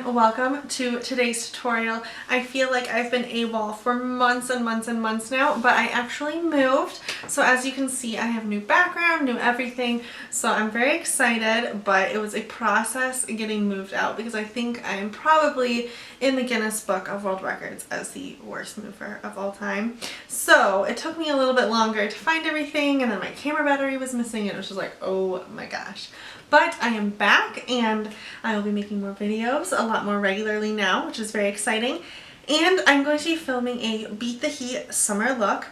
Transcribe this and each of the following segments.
and welcome to today's tutorial. I feel like I've been AWOL for months and months and months now, but I actually moved. So as you can see, I have new background, new everything. So I'm very excited, but it was a process getting moved out because I think I am probably in the Guinness Book of World Records as the worst mover of all time. So it took me a little bit longer to find everything, and then my camera battery was missing, and it was just like, oh my gosh. But I am back and I will be making more videos a lot more regularly now, which is very exciting. And I'm going to be filming a Beat the Heat summer look.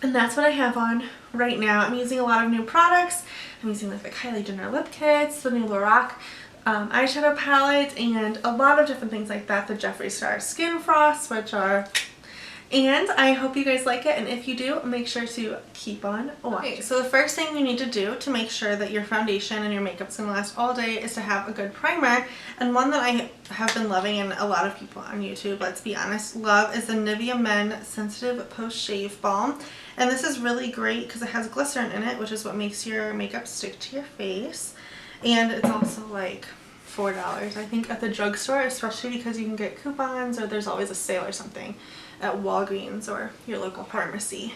And that's what I have on right now. I'm using a lot of new products. I'm using like the Kylie Jenner lip kits, the new Lorac eyeshadow palette, and a lot of different things like that. The Jeffree Star Skin Frosts, which are... And I hope you guys like it, and if you do, make sure to keep on watching. Okay, so the first thing you need to do to make sure that your foundation and your makeup's gonna last all day is to have a good primer. And one that I have been loving, and a lot of people on YouTube, let's be honest, love, is the Nivea Men Sensitive Post Shave Balm. And this is really great because it has glycerin in it, which is what makes your makeup stick to your face. And it's also like $4, I think, at the drugstore, especially because you can get coupons or there's always a sale or something at Walgreens or your local pharmacy.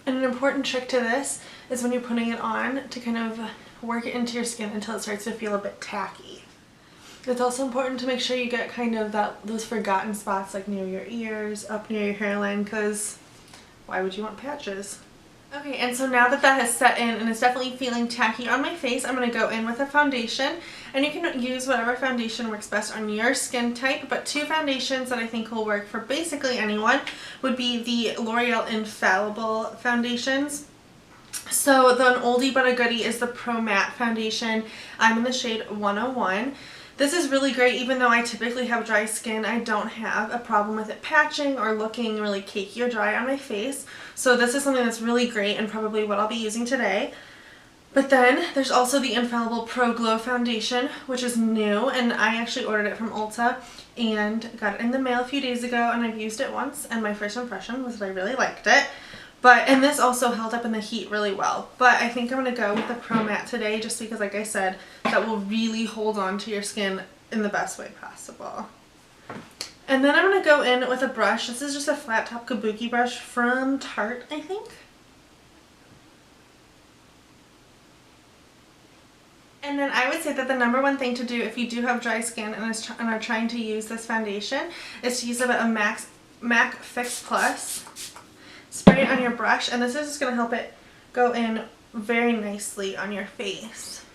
And an important trick to this is when you're putting it on to kind of work it into your skin until it starts to feel a bit tacky. It's also important to make sure you get kind of those forgotten spots like near your ears, up near your hairline, because why would you want patches? Okay, and so now that that has set in and it's definitely feeling tacky on my face, I'm going to go in with a foundation. And you can use whatever foundation works best on your skin type, but two foundations that I think will work for basically anyone would be the L'Oreal Infallible foundations. So the oldie but a goodie is the Pro Matte foundation. I'm in the shade 101. This is really great. Even though I typically have dry skin, I don't have a problem with it patching or looking really cakey or dry on my face. So this is something that's really great and probably what I'll be using today. But then there's also the Infallible Pro Glow foundation, which is new, and I actually ordered it from Ulta and got it in the mail a few days ago, and I've used it once, and my first impression was that I really liked it. And this also held up in the heat really well. But I think I'm going to go with the Pro Matte today just because, like I said, that will really hold on to your skin in the best way possible. And then I'm going to go in with a brush. This is just a flat top kabuki brush from Tarte, I think. And then I would say that the number one thing to do if you do have dry skin and are trying to use this foundation is to use a bit of MAC Fix Plus. Spray it on your brush, and this is just going to help it go in very nicely on your face.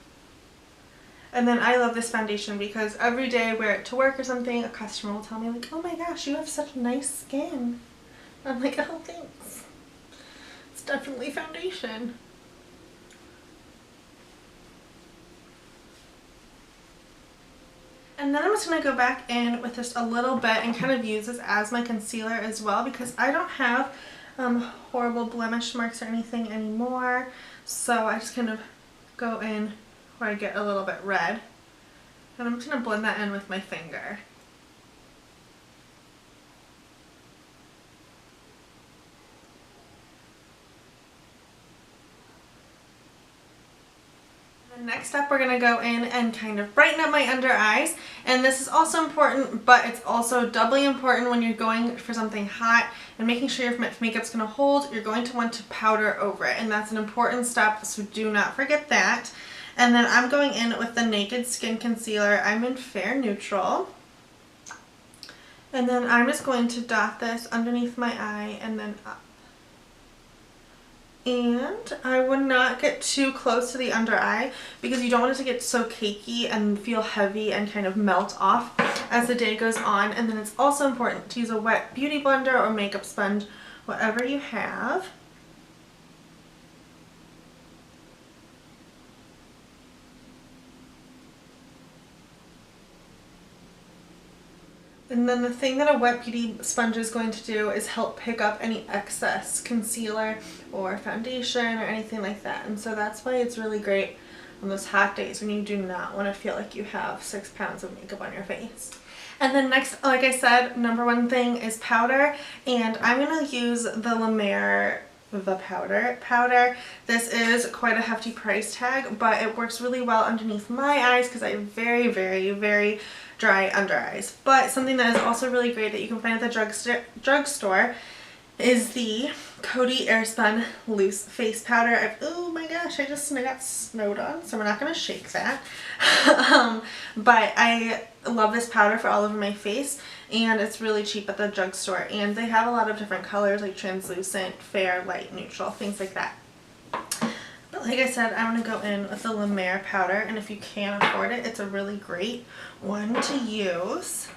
And then I love this foundation because every day I wear it to work or something, a customer will tell me like, oh my gosh, you have such nice skin. I'm like, oh thanks. It's definitely foundation. And then I'm just going to go back in with just a little bit and kind of use this as my concealer as well because I don't have horrible blemish marks or anything anymore. So I just kind of go in where I get a little bit red. And I'm just going to blend that in with my finger. Next up, we're going to go in and kind of brighten up my under eyes, and this is also important, but it's also doubly important when you're going for something hot and making sure your makeup's going to hold. You're going to want to powder over it, and that's an important step, so do not forget that. And then I'm going in with the Naked Skin Concealer. I'm in Fair Neutral, and then I'm just going to dot this underneath my eye and then up. And I would not get too close to the under eye because you don't want it to get so cakey and feel heavy and kind of melt off as the day goes on. And then it's also important to use a wet beauty blender or makeup sponge, whatever you have. And then the thing that a wet beauty sponge is going to do is help pick up any excess concealer or foundation or anything like that. And so that's why it's really great on those hot days when you do not want to feel like you have 6 pounds of makeup on your face. And then next, like I said, number one thing is powder. And I'm going to use the La Mer the powder. This is quite a hefty price tag, but it works really well underneath my eyes because I have very, very, very dry under eyes. But something that is also really great that you can find at the drugstore is the Coty Airspun Loose Face Powder. Oh my gosh, I just got snowed on, so we're not going to shake that. But I love this powder for all over my face, and it's really cheap at the drugstore. And they have a lot of different colors, like translucent, fair, light, neutral, things like that. But like I said, I'm going to go in with the La Mer powder, and if you can afford it, it's a really great one to use.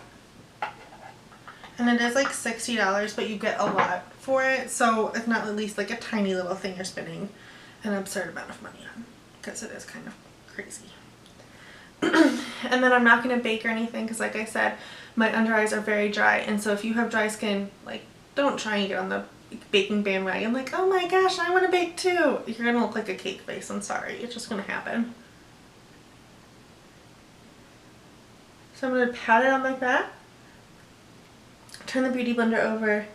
And it is like $60, but you get a lot for it, so it's not at least like a tiny little thing you're spending an absurd amount of money on, because it is kind of crazy. And then I'm not going to bake or anything because, like I said, my under eyes are very dry, and so if you have dry skin, like, don't try and get on the baking bandwagon like, oh my gosh, I want to bake too. You're going to look like a cake face. I'm sorry. It's just going to happen. So I'm going to pat it on like that. Turn the Beauty Blender over,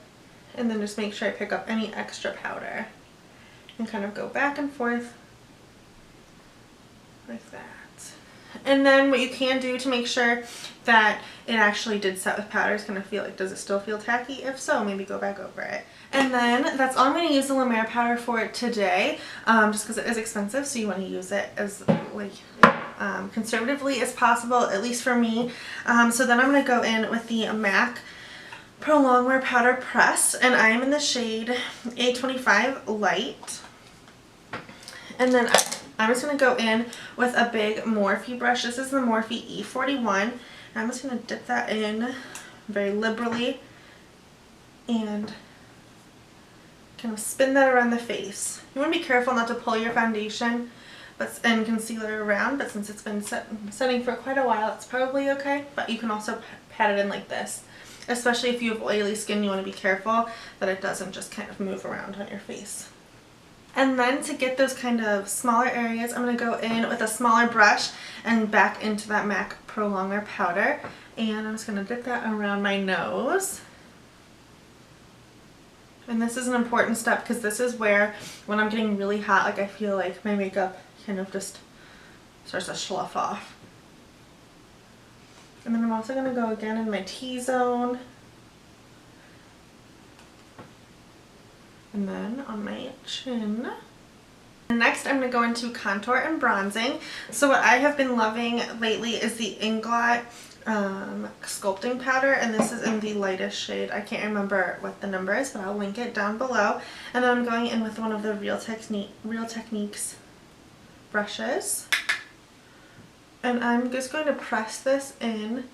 and then just make sure I pick up any extra powder and kind of go back and forth like that. And then what you can do to make sure that it actually did set with powder is kind of feel like, does it still feel tacky? If so, maybe go back over it. And then that's all I'm going to use the La Mer powder for today, just because it is expensive, so you want to use it as like conservatively as possible, at least for me. So then I'm going to go in with the MAC Pro Longwear Powder Press, and I am in the shade A25 Light. And then I'm just going to go in with a big Morphe brush. This is the Morphe E41. And I'm just going to dip that in very liberally and kind of spin that around the face. You want to be careful not to pull your foundation and concealer around, but since it's been setting for quite a while, it's probably okay. But you can also pat it in like this. Especially if you have oily skin, you want to be careful that it doesn't just kind of move around on your face. And then to get those kind of smaller areas, I'm going to go in with a smaller brush and back into that MAC Pro Longwear powder. And I'm just going to dip that around my nose. And this is an important step because this is where, when I'm getting really hot, like I feel like my makeup kind of just starts to slough off. And then I'm also going to go again in my T-zone. And then on my chin. And next I'm going to go into contour and bronzing. So what I have been loving lately is the Inglot sculpting powder, and this is in the lightest shade. I can't remember what the number is, but I'll link it down below. And then I'm going in with one of the Real Techniques brushes. And I'm just going to press this in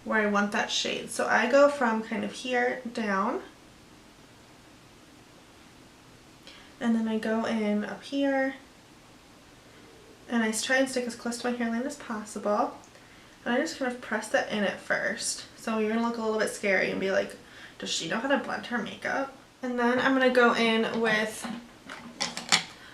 where I want that shade. So I go from kind of here down, and then I go in up here, and I try and stick as close to my hairline as possible. And I just kind of press that in at first. So you're going to look a little bit scary and be like, does she know how to blend her makeup? And then I'm going to go in with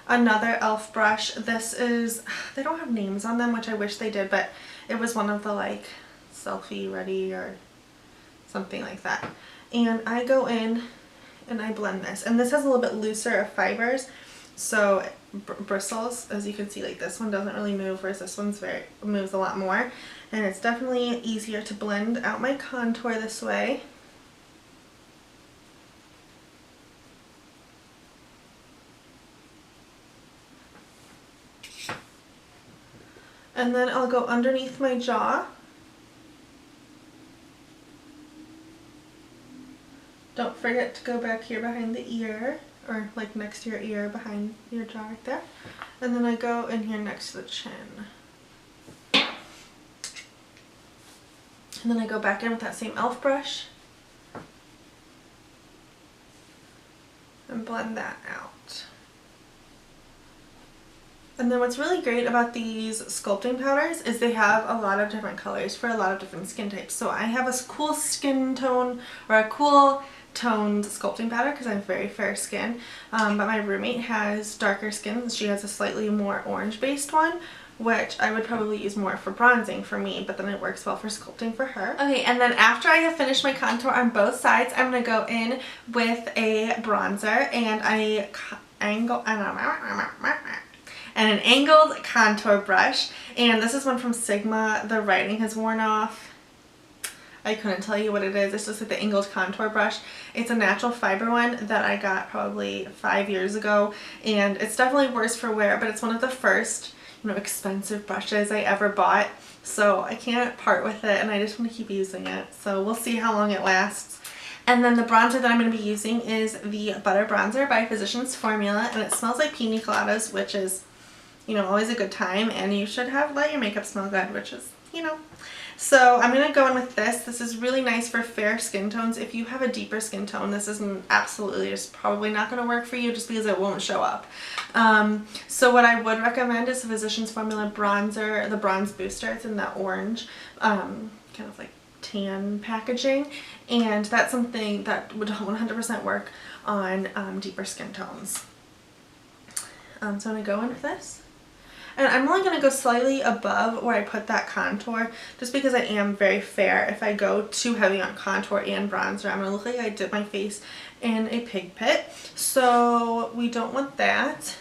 another e.l.f. brush. This is, they don't have names on them, which I wish they did, but it was one of the like selfie ready or something like that. And I go in and I blend this. And this has a little bit looser of fibers, so it bristles. As you can see, like this one doesn't really move, whereas this one's moves a lot more. And it's definitely easier to blend out my contour this way. And then I'll go underneath my jaw. Don't forget to go back here behind the ear, or like next to your ear, behind your jaw right there. And then I go in here next to the chin. And then I go back in with that same e.l.f. brush and blend that out. And then what's really great about these sculpting powders is they have a lot of different colors for a lot of different skin types. So I have a cool skin tone, or a cool toned sculpting powder because I have very fair skin, but my roommate has darker skin. She has a slightly more orange based one, which I would probably use more for bronzing for me, but then it works well for sculpting for her. Okay, and then after I have finished my contour on both sides, I'm going to go in with a bronzer and an angled contour brush. And this is one from Sigma. The writing has worn off. I couldn't tell you what it is. It's just like the angled contour brush. It's a natural fiber one that I got probably 5 years ago, and it's definitely worse for wear, but it's one of the first, expensive brushes I ever bought, so I can't part with it, and I just want to keep using it. So we'll see how long it lasts. And then the bronzer that I'm going to be using is the Butter Bronzer by Physicians Formula, and it smells like pina coladas, which is, always a good time, and you should let your makeup smell good, which is, So I'm going to go in with this. This is really nice for fair skin tones. If you have a deeper skin tone, this is absolutely just probably not going to work for you just because it won't show up. So what I would recommend is the Physicians Formula bronzer, the Bronze Booster. It's in that orange, kind of like tan packaging, and that's something that would 100% work on deeper skin tones. So I'm going to go in with this. And I'm only going to go slightly above where I put that contour just because I am very fair. If I go too heavy on contour and bronzer, I'm going to look like I dipped my face in a pig pit. So we don't want that.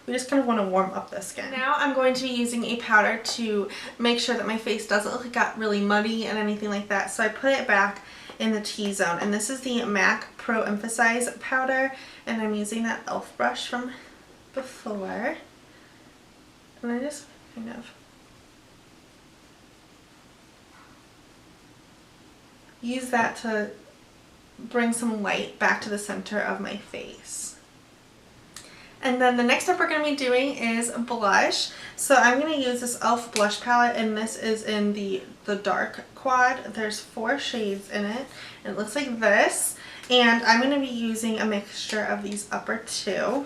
We just kind of want to warm up the skin. Now I'm going to be using a powder to make sure that my face doesn't look like it got really muddy and anything like that. So I put it back in the T-zone. And this is the MAC Pro Emphasize powder. And I'm using that e.l.f. brush from before. And I just kind of use that to bring some light back to the center of my face. And then the next step we're going to be doing is blush. So I'm going to use this e.l.f. blush palette, and this is in the dark quad. There's 4 shades in it. It looks like this. And I'm going to be using a mixture of these upper 2.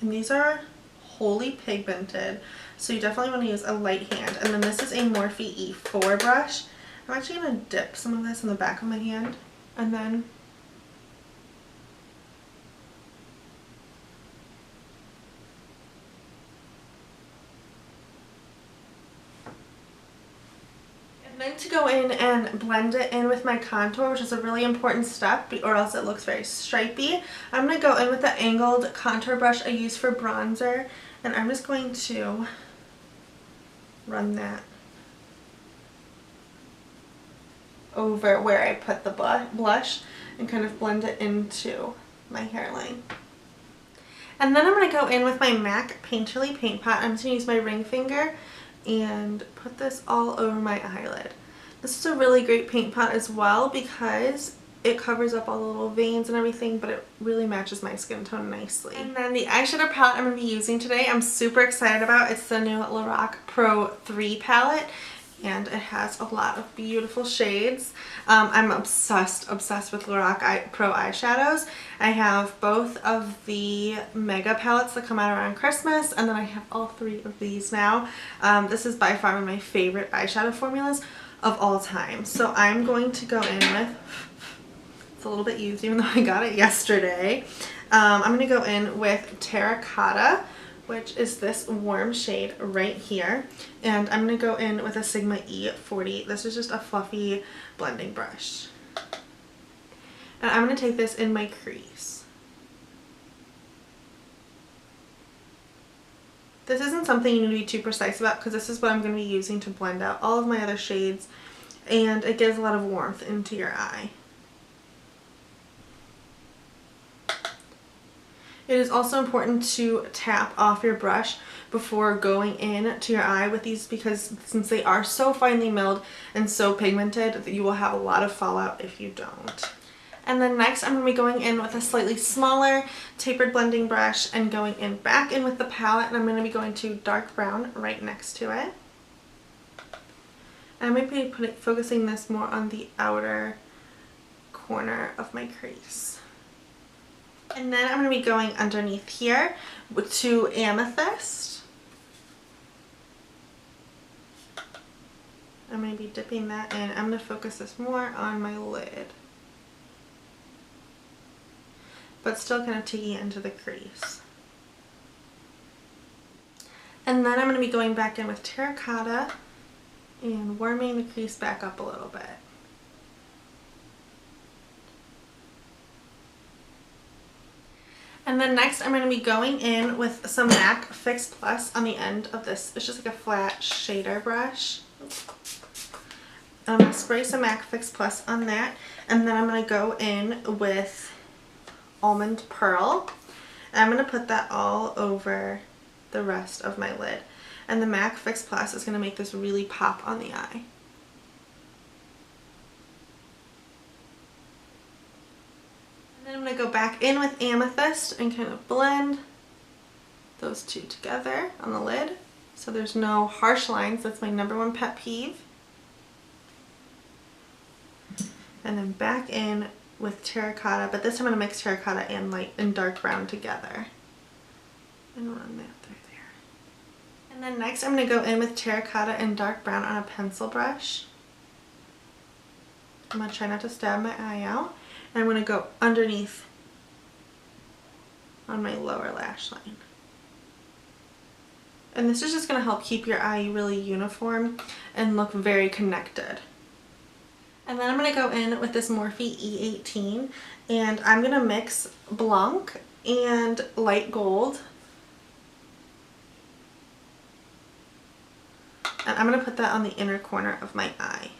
And these are wholly pigmented, so you definitely want to use a light hand. And then this is a Morphe E4 brush. I'm actually going to dip some of this in the back of my hand, and then to go in and blend it in with my contour, which is a really important step, or else it looks very stripy. I'm going to go in with the angled contour brush I use for bronzer, and I'm just going to run that over where I put the blush and kind of blend it into my hairline. And then I'm going to go in with my MAC Painterly Paint Pot. I'm just going to use my ring finger and put this all over my eyelid. This is a really great paint pot as well because it covers up all the little veins and everything, but it really matches my skin tone nicely. And then the eyeshadow palette I'm going to be using today, I'm super excited about. It's the new Lorac Pro 3 palette, and it has a lot of beautiful shades. I'm obsessed with Lorac Pro eyeshadows. I have both of the mega palettes that come out around Christmas, and then I have all 3 of these now. This is by far one of my favorite eyeshadow formulas of all time. So I'm going to go in with, it's a little bit used even though I got it yesterday. I'm going to go in with Terracotta, which is this warm shade right here. And I'm going to go in with a Sigma E40. This is just a fluffy blending brush. And I'm going to take this in my crease. This isn't something you need to be too precise about because this is what I'm going to be using to blend out all of my other shades, and it gives a lot of warmth into your eye. It is also important to tap off your brush before going in to your eye with these because since they are so finely milled and so pigmented, you will have a lot of fallout if you don't. And then next I'm going to be going in with a slightly smaller tapered blending brush and going in back in with the palette, and I'm going to be going to dark brown right next to it. And I might be focusing this more on the outer corner of my crease. And then I'm going to be going underneath here to Amethyst. I'm going to be dipping that in. I'm going to focus this more on my lid, but still kind of taking it into the crease. And then I'm going to be going back in with Terracotta and warming the crease back up a little bit. And then next I'm going to be going in with some MAC Fix Plus on the end of this. It's just like a flat shader brush. I'm going to spray some MAC Fix Plus on that. And then I'm going to go in with Almond Pearl. And I'm going to put that all over the rest of my lid. And the MAC Fix Plus is going to make this really pop on the eye. And then I'm going to go back in with Amethyst and kind of blend those two together on the lid so there's no harsh lines. That's my #1 pet peeve. And then back in with Terracotta, but this time I'm going to mix Terracotta and light and dark brown together and run that through there. And then next I'm going to go in with Terracotta and dark brown on a pencil brush. I'm going to try not to stab my eye out. And I'm going to go underneath on my lower lash line. And this is just going to help keep your eye really uniform and look very connected. And then I'm going to go in with this Morphe E18 and I'm going to mix Blanc and light gold. And I'm going to put that on the inner corner of my eye.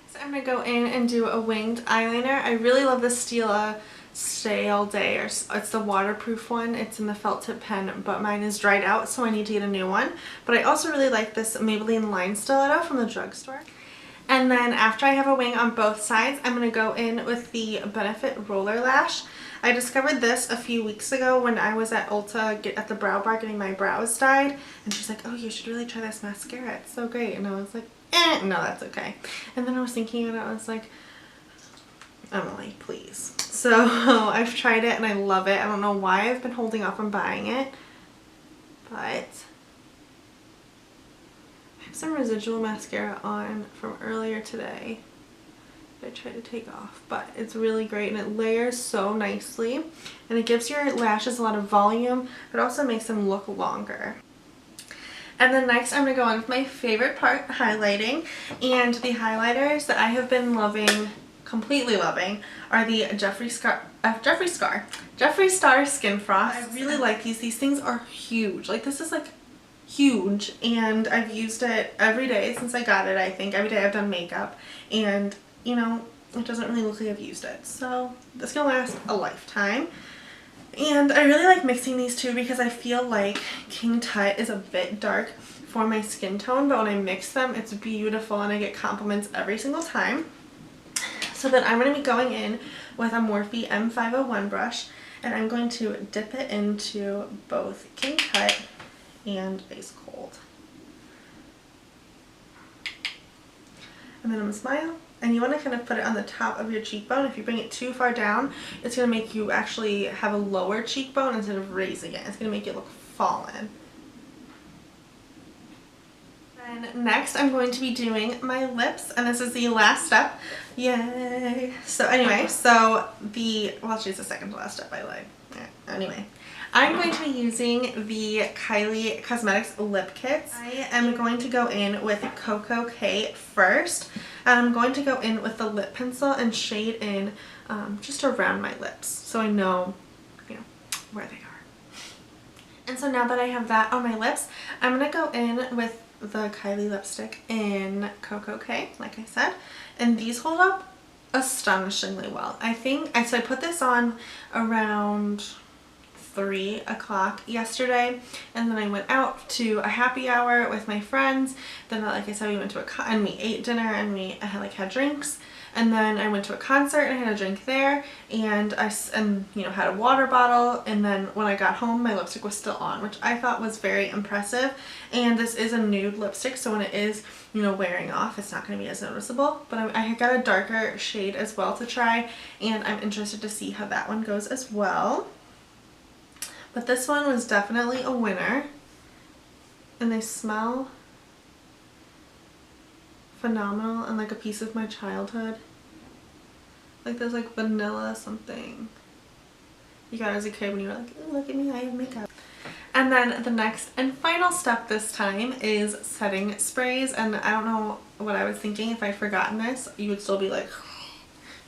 So I'm going to go in and do a winged eyeliner. I really love the Stila Stay All Day, or it's the waterproof one. It's in the felt tip pen, but mine is dried out, so I need to get a new one. But I also really like this Maybelline Line Stiletto from the drugstore. And then after I have a wing on both sides, I'm going to go in with the Benefit Roller Lash. I discovered this a few weeks ago when I was at Ulta at the Brow Bar getting my brows dyed. And she's like, oh, you should really try this mascara. It's so great. And I was like, no, that's okay. And then I was thinking and I was like, Emily, please. So I've tried it and I love it. I don't know why I've been holding off on buying it, but I have some residual mascara on from earlier today that I tried to take off, but it's really great and it layers so nicely and it gives your lashes a lot of volume, but also makes them look longer. And then next I'm going to go on with my favorite part, highlighting. And the highlighters that I have been loving, completely loving, are the Jeffree Star Skin Frost. I really like these. These things are huge. Like, this is like huge, and I've used it every day since I got it. I think every day I've done makeup, and you know, it doesn't really look like I've used it. So this is gonna last a lifetime. And I really like mixing these two because I feel like King Tut is a bit dark for my skin tone, but when I mix them, it's beautiful and I get compliments every single time. So then I'm going to be going in with a Morphe M501 brush and I'm going to dip it into both King Tut and Ice Cold. And then I'm going to smile. And you want to kind of put it on the top of your cheekbone. If you bring it too far down, it's going to make you actually have a lower cheekbone instead of raising it. It's going to make it look fallen. And next I'm going to be doing my lips, and this is the last step. Yay! So anyway, well, actually it's the second to last step, I lied. Yeah, anyway. I'm going to be using the Kylie Cosmetics lip kits. I am going to go in with Cocoa K first. And I'm going to go in with the lip pencil and shade in just around my lips so I know, you know, where they are. And so now that I have that on my lips, I'm going to go in with the Kylie lipstick in Cocoa K, like I said. And these hold up astonishingly well. I put this on around 3 o'clock yesterday, and then I went out to a happy hour with my friends. Then, like I said, we went to and we ate dinner and we had drinks, and then I went to a concert and I had a drink there, and you know, had a water bottle. And then when I got home, my lipstick was still on, which I thought was very impressive. And this is a nude lipstick, so when it is, you know, wearing off, it's not going to be as noticeable. But I got a darker shade as well to try, and I'm interested to see how that one goes as well. But this one was definitely a winner, and they smell phenomenal and like a piece of my childhood. Like there's like vanilla something you got as a kid when you were like, oh, look at me, I have makeup. And then the next and final step this time is setting sprays. And I don't know what I was thinking. If I'd forgotten this, you would still be like,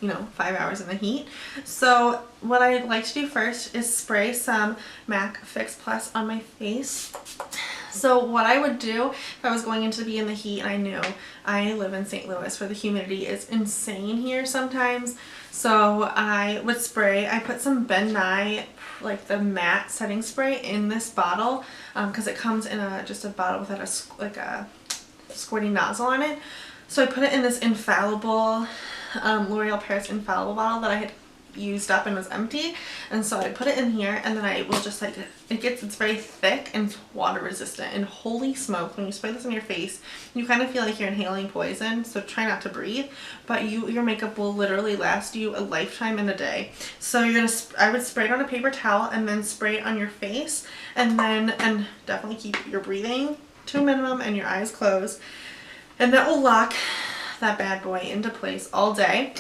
you know, 5 hours in the heat. So what I like to do first is spray some MAC Fix Plus on my face. So what I would do if I was going to be in the heat, and I knew I live in St. Louis where the humidity is insane here sometimes, so I would spray, I put some Ben Nye, like the matte setting spray in this bottle, because it comes in just a bottle without a squirty nozzle on it. So I put it in this infallible, L'Oreal Paris infallible bottle that I had used up and was empty, and so I put it in here, and then I will just like, it's very thick and it's water resistant, and holy smoke, when you spray this on your face you kind of feel like you're inhaling poison, so try not to breathe, but your makeup will literally last you a lifetime in a day. So I would spray it on a paper towel and then spray it on your face, and definitely keep your breathing to a minimum and your eyes closed, and that will lock that bad boy into place all day.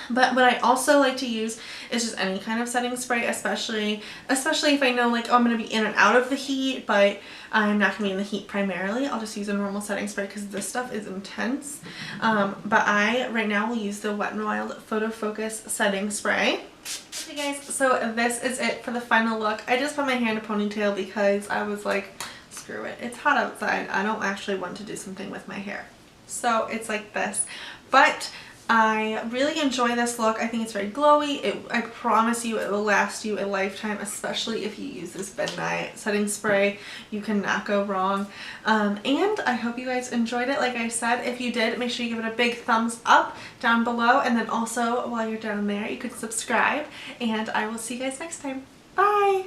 But what I also like to use is just any kind of setting spray, especially if I know like, oh, I'm going to be in and out of the heat, but I'm not going to be in the heat primarily. I'll just use a normal setting spray because this stuff is intense. But I right now will use the Wet n Wild Photo Focus setting spray. Okay guys, so this is it for the final look. I just put my hair in a ponytail because I was like, screw it. It's hot outside. I don't actually want to do something with my hair. So it's like this. But I really enjoy this look. I think it's very glowy. I promise you it will last you a lifetime, especially if you use this Ben Nye setting spray. You cannot go wrong. And I hope you guys enjoyed it. Like I said, if you did, make sure you give it a big thumbs up down below. And then also, while you're down there, you could subscribe. And I will see you guys next time. Bye!